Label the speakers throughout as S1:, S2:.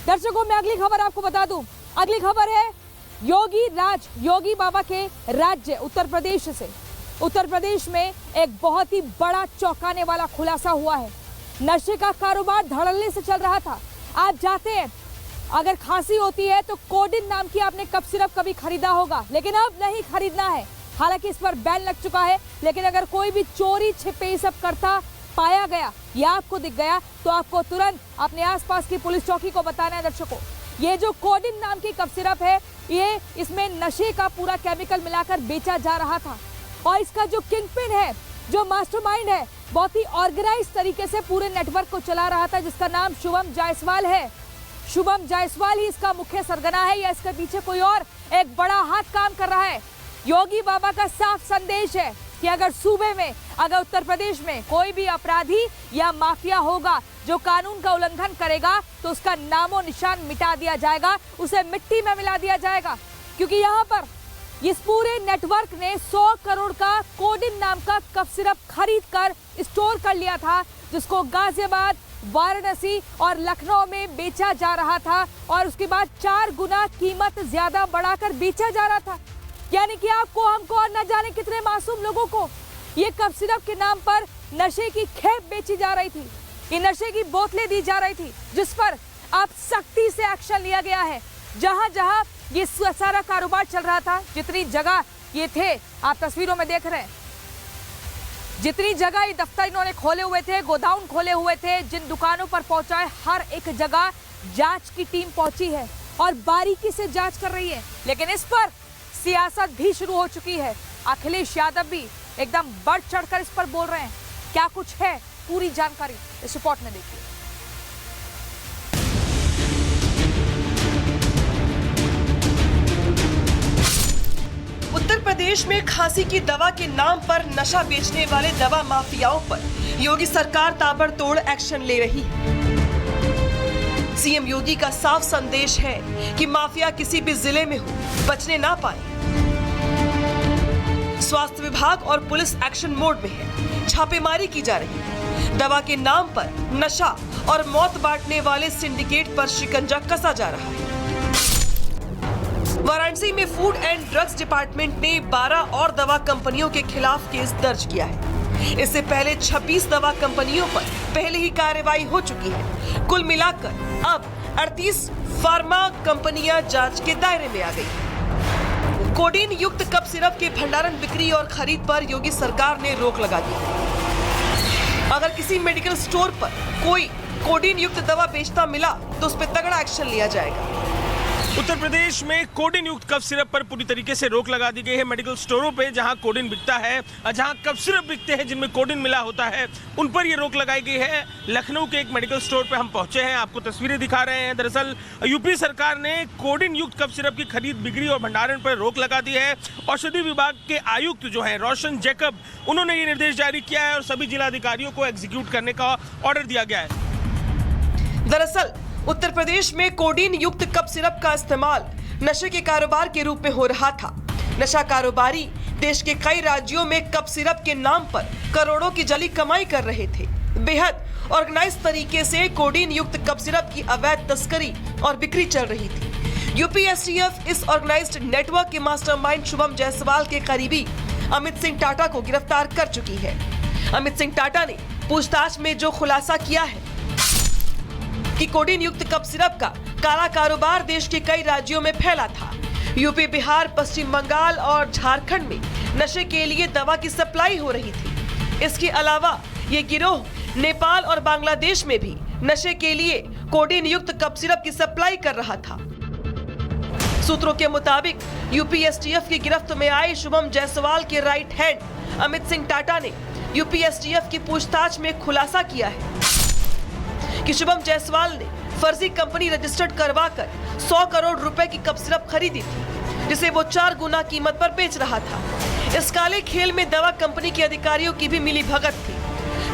S1: दर्शकों, मैं अगली खबर आपको बता दूं। अगली खबर है योगी बाबा के राज्य उत्तर प्रदेश से। उत्तर प्रदेश में एक बहुत ही बड़ा चौंकाने वाला खुलासा हुआ है। नशे का कारोबार धड़ल्ले से चल रहा था। आप जाते हैं, अगर खांसी होती है तो कोडिन नाम की आपने कफ सिरप कभी खरीदा होगा, लेकिन अब नहीं खरीदना है। हालांकि इस पर बैन लग चुका है, लेकिन अगर कोई भी चोरी छिपे ये सब करता पाया गया या आपको दिख गया तो आपको तुरंत अपने आसपास की पुलिस चौकी को बताना है। दर्शकों, ये जो कोडिन नाम की कफ सिरप है, ये इसमें नशे का पूरा केमिकल मिलाकर बेचा जा रहा था और इसका जो किंगपिन है, जो मास्टरमाइंड है, बहुत ही ऑर्गेनाइज तरीके से पूरे नेटवर्क को चला रहा था, जिसका नाम शुभम जायसवाल है। शुभम जायसवाल ही इसका मुख्य सरगना है या इसके पीछे कोई और एक बड़ा हाथ काम कर रहा है। योगी बाबा का साफ संदेश है कि अगर सूबे में, अगर उत्तर प्रदेश में कोई भी अपराधी या माफिया होगा जो कानून का उल्लंघन करेगा तो उसका नामो निशान मिटा दिया जाएगा, उसे मिट्टी में मिला दिया जाएगा। क्योंकि यहाँ पर इस पूरे नेटवर्क ने 100 करोड़ का कोडिन नाम का कफ सिरप खरीद कर स्टोर कर लिया था, जिसको गाजियाबाद, वाराणसी और लखनऊ में बेचा जा रहा था और उसके बाद 4 गुना कीमत ज्यादा बढ़ाकर बेचा जा रहा था। यानी कि आपको, हमको और न जाने कितने मासूम लोगों को ये कफ सिरप के नाम पर नशे की खेप बेची जा रही थी, ये नशे की बोतलें दी जा रही थी, जिस पर अब सख्ती से एक्शन लिया गया है। जहां जहां ये सारा कारोबार चल रहा था, जितनी जगह ये थे, आप तस्वीरों में देख रहे हैं, जितनी जगह ये दफ्तर इन्होंने खोले हुए थे, गोदाउन खोले हुए थे, जिन दुकानों पर पहुंचाए, हर एक जगह जांच की टीम पहुंची है और बारीकी से जांच कर रही है। लेकिन इस पर सियासत भी शुरू हो चुकी है। अखिलेश यादव भी एकदम बढ़ चढ़कर इस पर बोल रहे हैं। क्या कुछ है, पूरी जानकारी इस रिपोर्ट में देखिए।
S2: उत्तर प्रदेश में खांसी की दवा के नाम पर नशा बेचने वाले दवा माफियाओं पर योगी सरकार ताबड़तोड़ एक्शन ले रही है। सीएम योगी का साफ संदेश है कि माफिया किसी भी जिले में हो, बचने ना पाए। स्वास्थ्य विभाग और पुलिस एक्शन मोड में है, छापेमारी की जा रही है। दवा के नाम पर नशा और मौत बांटने वाले सिंडिकेट पर शिकंजा कसा जा रहा है। वाराणसी में फूड एंड ड्रग्स डिपार्टमेंट ने 12 और दवा कंपनियों के खिलाफ केस दर्ज किया है। इससे पहले 26 दवा कंपनियों पर पहले ही कार्रवाई हो चुकी है। कुल मिलाकर अब 38 फार्मा कंपनियां जांच के दायरे में आ गई हैं। कोडीन युक्त कफ सिरप के भंडारण, बिक्री और खरीद पर योगी सरकार ने रोक लगा दी है। अगर किसी मेडिकल स्टोर पर कोई कोडीन युक्त दवा बेचता मिला तो उस पर तगड़ा एक्शन लिया जाएगा।
S3: उत्तर प्रदेश में कोडिन युक्त कफ सिरप पर पूरी तरीके से रोक लगा दी गई है। मेडिकल स्टोरों पे जहां कोडिन बिकता है, जहां कफ सिरप बिकते हैं जिनमें कोडिन मिला होता है, उन पर ये रोक लगाई गई है। लखनऊ के एक मेडिकल स्टोर पे हम पहुंचे हैं, आपको तस्वीरें दिखा रहे हैं। दरअसल यूपी सरकार ने कोडिन युक्त कफ सिरप की खरीद, बिक्री और भंडारण पर रोक लगा दी है। औषधि विभाग के आयुक्त जो है रोशन जैकब, उन्होंने ये निर्देश जारी किया है और सभी जिलाधिकारियों को एग्जीक्यूट करने का ऑर्डर दिया गया है।
S2: दरअसल उत्तर प्रदेश में कोडीन युक्त कफ सिरप का इस्तेमाल नशे के कारोबार के रूप में हो रहा था। नशा कारोबारी देश के कई राज्यों में कफ सिरप के नाम पर करोड़ों की जली कमाई कर रहे थे। बेहद ऑर्गेनाइज तरीके से कोडीन युक्त कफ सिरप की अवैध तस्करी और बिक्री चल रही थी। यूपी एसटीएफ इस ऑर्गेनाइज्ड नेटवर्क के मास्टरमाइंड शुभम जायसवाल के करीबी अमित सिंह टाटा को गिरफ्तार कर चुकी है। अमित सिंह टाटा ने पूछताछ में जो खुलासा किया है कि कोडीन युक्त कफ सिरप का काला कारोबार देश के कई राज्यों में फैला था। यूपी, बिहार, पश्चिम बंगाल और झारखंड में नशे के लिए दवा की सप्लाई हो रही थी। इसके अलावा ये गिरोह नेपाल और बांग्लादेश में भी नशे के लिए कोडीन युक्त कफ सिरप की सप्लाई कर रहा था। सूत्रों के मुताबिक यूपी एसटीएफ की गिरफ्त में आए शुभम जायसवाल के राइट हैंड अमित सिंह टाटा ने यूपी एसटीएफ की पूछताछ में खुलासा किया है कि शुभम जायसवाल ने फर्जी कंपनी रजिस्टर्ड करवाकर 100 करोड़ रुपए की कफ सिरप खरीदी थी, जिसे वो 4 गुना कीमत पर बेच रहा था। इस काले खेल में दवा कंपनी के अधिकारियों की भी मिली भगत थी।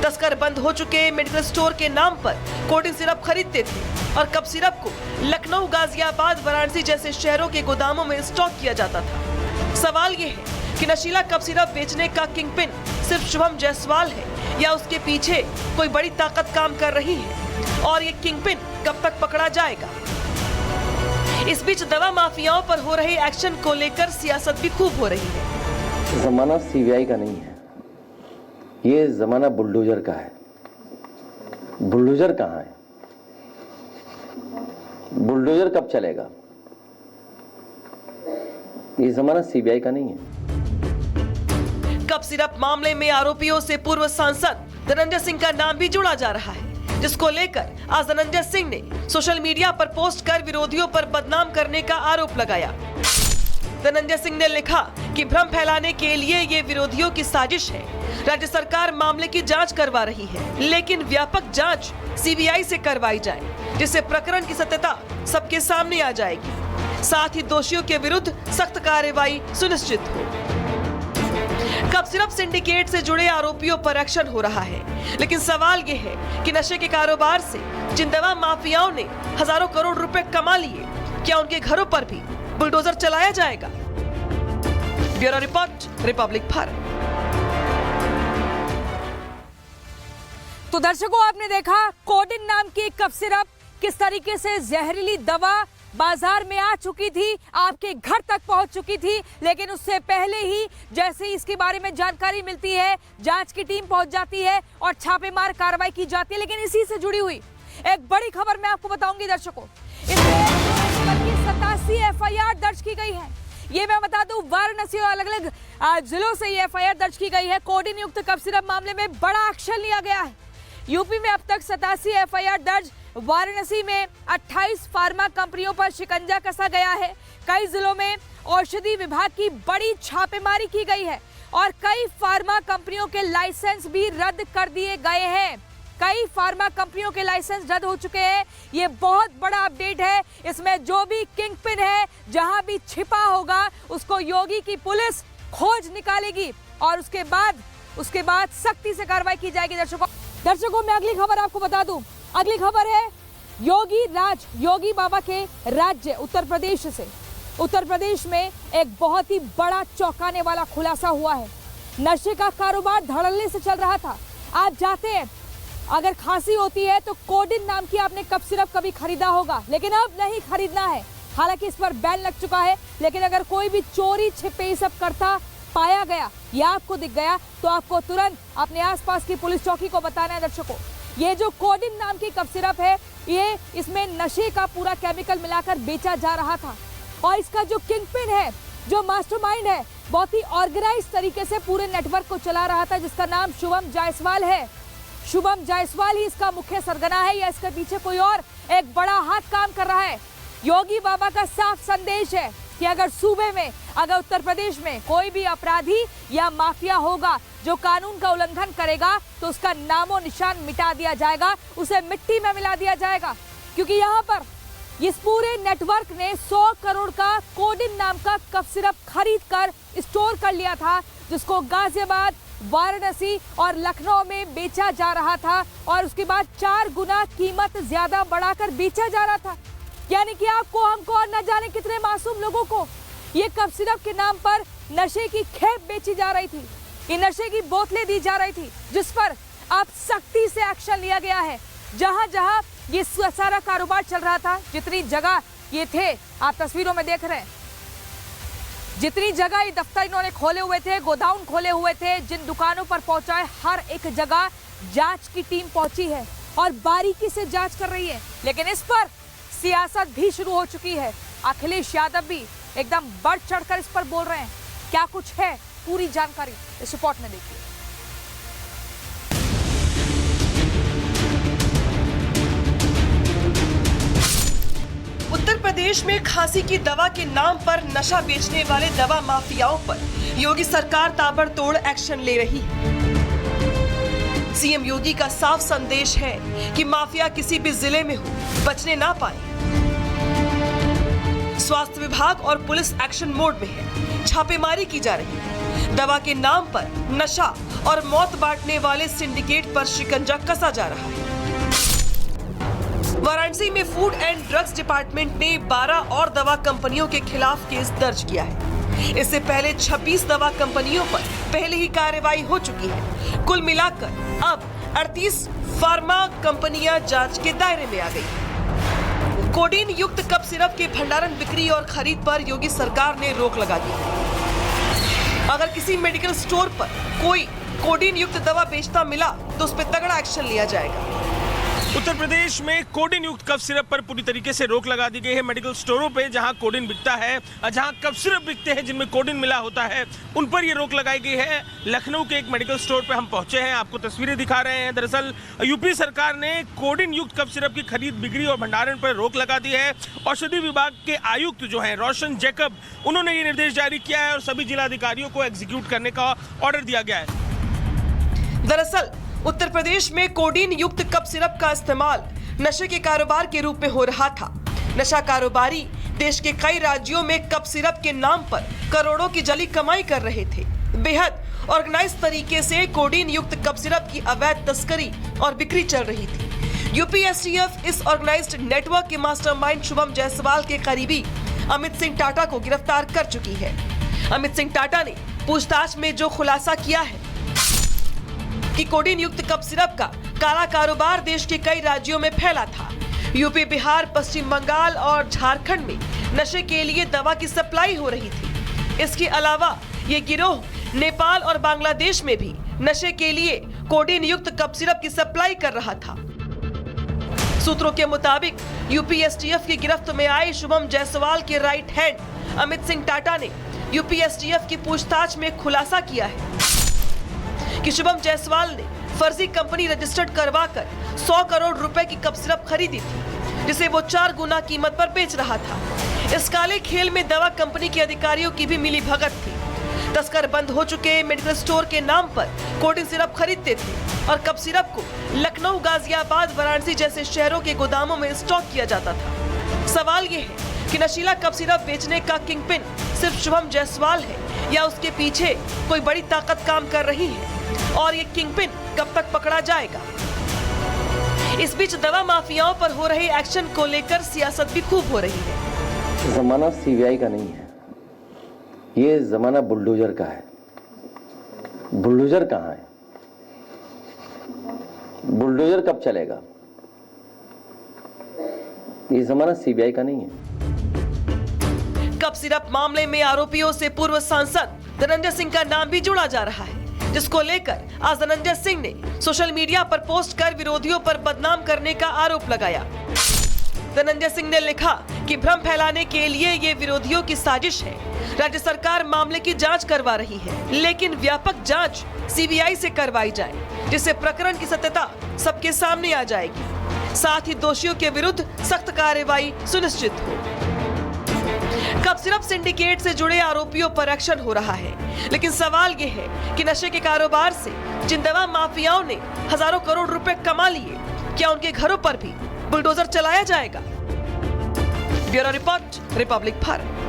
S2: तस्कर बंद हो चुके मेडिकल स्टोर के नाम पर कोडिन सिरप खरीदते थे और कफ सिरप को लखनऊ, गाजियाबाद, वाराणसी जैसे शहरों के गोदामों में स्टॉक किया जाता था। सवाल ये है कि नशीला कफ सिरप बेचने का किंगपिन सिर्फ शुभम जायसवाल है या उसके पीछे कोई बड़ी ताकत काम कर रही है, और ये किंगपिन कब तक पकड़ा जाएगा? इस बीच दवा माफियाओं पर हो रहे एक्शन को लेकर सियासत भी खूब हो रही है।
S4: जमाना सीबीआई का नहीं है, ये जमाना बुलडोजर का है। बुलडोजर कहाँ है? बुलडोजर कब चलेगा? ये जमाना सीबीआई का नहीं है।
S2: कप सिरप मामले में आरोपियों से पूर्व सांसद धनंजय सिंह का नाम भी जोड़ा जा रहा है, जिसको लेकर आज धनंजय सिंह ने सोशल मीडिया पर पोस्ट कर विरोधियों पर बदनाम करने का आरोप लगाया। धनंजय सिंह ने लिखा कि भ्रम फैलाने के लिए ये विरोधियों की साजिश है। राज्य सरकार मामले की जांच करवा रही है, लेकिन व्यापक जांच सीबीआई से करवाई जाए, जिससे प्रकरण की सत्यता सबके सामने आ जाएगी, साथ ही दोषियों के विरुद्ध सख्त कार्रवाई सुनिश्चित हो। कप सिरप सिंडिकेट से जुड़े आरोपियों पर एक्शन हो रहा है, लेकिन सवाल ये है कि नशे के कारोबार से जिन दवा माफियाओं ने हजारों करोड़ रुपए कमा लिए, क्या उनके घरों पर भी बुलडोजर चलाया जाएगा? Bureau report, Republic Bharat.
S1: तो दर्शकों, आपने देखा कोडिन नाम की कप सिरप किस तरीके से जहरीली दवा बाजार में आ चुकी थी, आपके घर तक पहुंच चुकी थी, लेकिन उससे पहले ही जैसे ही इसके बारे में जानकारी मिलती है, जांच की टीम पहुंच जाती है और छापेमार कार्रवाई की जाती है। लेकिन इसी से जुड़ी हुई एक बड़ी खबर मैं आपको बताऊंगी दर्शकों। इसमें 87 एफआईआर दर्ज की गई है। ये मैं बता दूं, वाराणसी और अलग अलग जिलों से ये एफआईआर दर्ज की गई है। कोडिन युक्त कप सिरप मामले में बड़ा एक्शन लिया गया है। यूपी में अब तक 87 एफआईआर दर्ज, वाराणसी में 28 फार्मा कंपनियों पर शिकंजा कसा गया है। कई जिलों में औषधि विभाग की बड़ी छापेमारी की गई है और कई फार्मा कंपनियों के लाइसेंस भी रद्द कर दिए गए हैं। कई फार्मा कंपनियों के लाइसेंस रद्द हो चुके हैं। ये बहुत बड़ा अपडेट है। इसमें जो भी किंगपिन है, जहां भी छिपा होगा, उसको योगी की पुलिस खोज निकालेगी और उसके बाद सख्ती से कार्रवाई की जाएगी। दर्शकों, मैं अगली खबर आपको बता दूं। अगली खबर है योगी बाबा के राज्य उत्तर प्रदेश से। उत्तर प्रदेश में एक बहुत ही बड़ा चौंकाने वाला खुलासा हुआ है। नशे का कारोबार धड़ल्ले से चल रहा था। आप जाते हैं, अगर खांसी होती है तो कोडिन नाम की आपने कप सिरप कभी खरीदा होगा, लेकिन अब नहीं खरीदना है। हालांकि इस पर बैन लग चुका है, लेकिन अगर कोई भी चोरी छिपे ये सब करता पाया गया या आपको दिख गया तो आपको तुरंत अपने आसपास की पुलिस चौकी को बताना है। दर्शकों, ये जो कोडिन नाम की कप सिरप है, ये इसमें नशे का पूरा केमिकल मिलाकर बेचा जा रहा था और इसका जो किंगपिन है, जो मास्टरमाइंड है, बहुत ही ऑर्गेनाइज तरीके से पूरे नेटवर्क को चला रहा था, जिसका नाम शुभम जायसवाल है। शुभम जायसवाल ही इसका मुख्य सरगना है या इसके पीछे कोई और एक बड़ा हाथ काम कर रहा है? योगी बाबा का साफ संदेश है कि अगर सूबे में, अगर उत्तर प्रदेश में कोई भी अपराधी या माफिया होगा जो कानून का उल्लंघन करेगा तो उसका नामो निशान मिटा दिया जाएगा, उसे मिट्टी में मिला दिया जाएगा। क्योंकि यहाँ पर इस पूरे नेटवर्क ने 100 करोड़ का कोडिन नाम का कप सिरप खरीद कर स्टोर कर लिया था, जिसको गाजियाबाद, वाराणसी और लखनऊ में बेचा जा रहा था और उसके बाद 4 गुना कीमत ज्यादा बढ़ाकर बेचा जा रहा था। यानी कि आपको, हमको और न जाने कितने मासूम लोगों को ये कप सिरप के नाम पर नशे की खेप बेची जा रही थी, ये नशे की बोतलें दी जा रही थी, जिस पर अब सख्ती से एक्शन लिया गया है। जहां जहां ये सारा कारोबार चल रहा था, जितनी जगह ये थे, आप तस्वीरों में देख रहे हैं, जितनी जगह ये दफ्तर इन्होंने खोले हुए थे, गोदाउन खोले हुए थे, जिन दुकानों पर पहुंचाए, हर एक जगह जांच की टीम पहुंची है और बारीकी से जांच कर रही है। लेकिन इस पर सियासत भी शुरू हो चुकी है। अखिलेश यादव भी एकदम बढ़ चढ़कर इस पर बोल रहे हैं। क्या कुछ है, पूरी जानकारी इस रिपोर्ट में देखिए।
S2: उत्तर प्रदेश में खांसी की दवा के नाम पर नशा बेचने वाले दवा माफियाओं पर योगी सरकार ताबड़तोड़ एक्शन ले रही है। सीएम योगी का साफ संदेश है कि माफिया किसी भी जिले में हो, बचने ना पाए। स्वास्थ्य विभाग और पुलिस एक्शन मोड में है, छापेमारी की जा रही है। दवा के नाम पर नशा और मौत बांटने वाले सिंडिकेट पर शिकंजा कसा जा रहा है। वाराणसी में फूड एंड ड्रग्स डिपार्टमेंट ने 12 और दवा कंपनियों के खिलाफ केस दर्ज किया है। इससे पहले 26 दवा कंपनियों पर पहले ही कार्रवाई हो चुकी है। कुल मिलाकर अब 38 फार्मा कंपनियां जांच के दायरे में आ गई हैं। कोडीन युक्त कप सिरप के भंडारण, बिक्री और खरीद पर योगी सरकार ने रोक लगा दी है। अगर किसी मेडिकल स्टोर पर कोई कोडीन युक्त दवा बेचता मिला तो उस पर तगड़ा एक्शन लिया जाएगा।
S3: उत्तर प्रदेश में कोडिन युक्त कफ सिरप पर पूरी तरीके से रोक लगा दी गई है। मेडिकल स्टोरों पे जहां कोडिन बिकता है, जहां कफ सिरप बिकते हैं जिनमें कोडिन मिला होता है, उन पर ये रोक लगाई गई है। लखनऊ के एक मेडिकल स्टोर पे हम पहुंचे हैं, आपको तस्वीरें दिखा रहे हैं। दरअसल यूपी सरकार ने कोडिन युक्त कफ सिरप की खरीद, बिक्री और भंडारण पर रोक लगा दी है। औषधि विभाग के आयुक्त जो है रोशन जैकब, उन्होंने ये निर्देश जारी किया है और सभी जिलाधिकारियों को एग्जीक्यूट करने का ऑर्डर दिया गया है।
S2: दरअसल उत्तर प्रदेश में कोडीन युक्त कप सिरप का इस्तेमाल नशे के कारोबार के रूप में हो रहा था। नशा कारोबारी देश के कई राज्यों में कप सिरप के नाम पर करोड़ों की जली कमाई कर रहे थे। बेहद ऑर्गेनाइज तरीके से कोडीन युक्त कप सिरप की अवैध तस्करी और बिक्री चल रही थी। यूपी एसटीएफ इस ऑर्गेनाइज्ड नेटवर्क के मास्टरमाइंड शुभम जायसवाल के करीबी अमित सिंह टाटा को गिरफ्तार कर चुकी है। अमित सिंह टाटा ने पूछताछ में जो खुलासा किया है कि कोडीन युक्त कप सिरप का काला कारोबार देश के कई राज्यों में फैला था। यूपी, बिहार, पश्चिम बंगाल और झारखंड में नशे के लिए दवा की सप्लाई हो रही थी। इसके अलावा ये गिरोह नेपाल और बांग्लादेश में भी नशे के लिए कोडीन युक्त कप सिरप की सप्लाई कर रहा था। सूत्रों के मुताबिक यूपी एसटीएफ की गिरफ्त में आए शुभम जायसवाल के राइट हैंड अमित सिंह टाटा ने यूपी एसटीएफ की पूछताछ में खुलासा किया है कि शुभम जायसवाल ने फर्जी कंपनी रजिस्टर्ड करवाकर 100 करोड़ रुपए की कप सिरप खरीदी थी, जिसे वो 4 गुना कीमत पर बेच रहा था। इस काले खेल में दवा कंपनी के अधिकारियों की भी मिली भगत थी। तस्कर बंद हो चुके मेडिकल स्टोर के नाम पर कोडिन सिरप खरीदते थे और कप सिरप को लखनऊ, गाजियाबाद, वाराणसी जैसे शहरों के गोदामों में स्टॉक किया जाता था। सवाल ये है कि नशीला कप सिरप बेचने का किंगपिन सिर्फ शुभम जायसवाल है या उसके पीछे कोई बड़ी ताकत काम कर रही है, और ये किंगपिन कब तक पकड़ा जाएगा। इस बीच दवा माफियाओं पर हो रहे एक्शन को लेकर सियासत भी खूब हो रही है।
S4: जमाना सीबीआई का नहीं है, ये जमाना बुलडोजर का है। बुलडोजर कहाँ है? बुलडोजर कब चलेगा? ये जमाना सीबीआई का नहीं है।
S2: कप सिरप मामले में आरोपियों से पूर्व सांसद धनंजय सिंह का नाम भी जुड़ा जा रहा है, जिसको लेकर आज धनंजय सिंह ने सोशल मीडिया पर पोस्ट कर विरोधियों पर बदनाम करने का आरोप लगाया। धनंजय सिंह ने लिखा कि भ्रम फैलाने के लिए ये विरोधियों की साजिश है। राज्य सरकार मामले की जांच करवा रही है, लेकिन व्यापक जांच सीबीआई से करवाई जाए, जिससे प्रकरण की सत्यता सबके सामने आ जाएगी। साथ ही दोषियों के विरुद्ध सख्त कार्रवाई सुनिश्चित हो। कप सिरप सिंडिकेट से जुड़े आरोपियों पर एक्शन हो रहा है, लेकिन सवाल ये है कि नशे के कारोबार से जिन दवा माफियाओं ने हजारों करोड़ रुपए कमा लिए, क्या उनके घरों पर भी बुलडोजर चलाया जाएगा? Bureau report, Republic Bharat.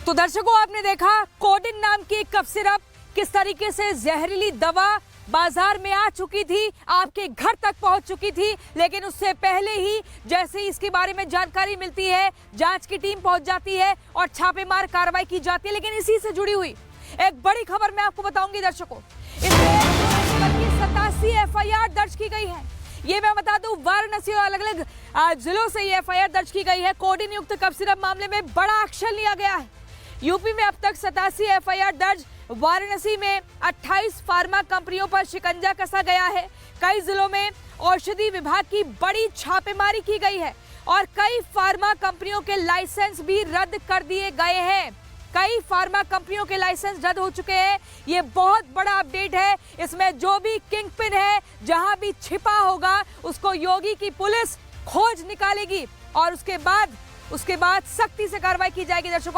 S1: तो दर्शकों, आपने देखा कोडिन नाम की कप सिरप किस तरीके से जहरीली दवा बाजार में आ चुकी थी, आपके घर तक पहुंच चुकी थी। लेकिन उससे पहले ही जैसे ही इसके बारे में जानकारी मिलती है, जांच की टीम पहुंच जाती है और छापेमार कार्रवाई की जाती है। लेकिन इसी से जुड़ी हुई एक बड़ी खबर मैं आपको बताऊंगी दर्शकों। इसमें 87 एफआईआर दर्ज की गई है। ये मैं बता दूं, वाराणसी और अलग अलग जिलों से ये एफआईआर दर्ज की गई है। कोडिन युक्त कप सिरप मामले में बड़ा एक्शन लिया गया है। यूपी में अब तक 87 एफआईआर दर्ज। वाराणसी में 28 फार्मा कंपनियों पर शिकंजा कसा गया है। कई जिलों में औषधि विभाग की बड़ी छापेमारी की गई है और कई फार्मा कंपनियों के लाइसेंस भी रद्द कर दिए गए हैं। कई फार्मा कंपनियों के लाइसेंस रद्द हो चुके हैं। ये बहुत बड़ा अपडेट है। इसमें जो भी किंगपिन है, जहां भी छिपा होगा, उसको योगी की पुलिस खोज निकालेगी और उसके बाद सख्ती से कार्रवाई की जाएगी। दर्शकों,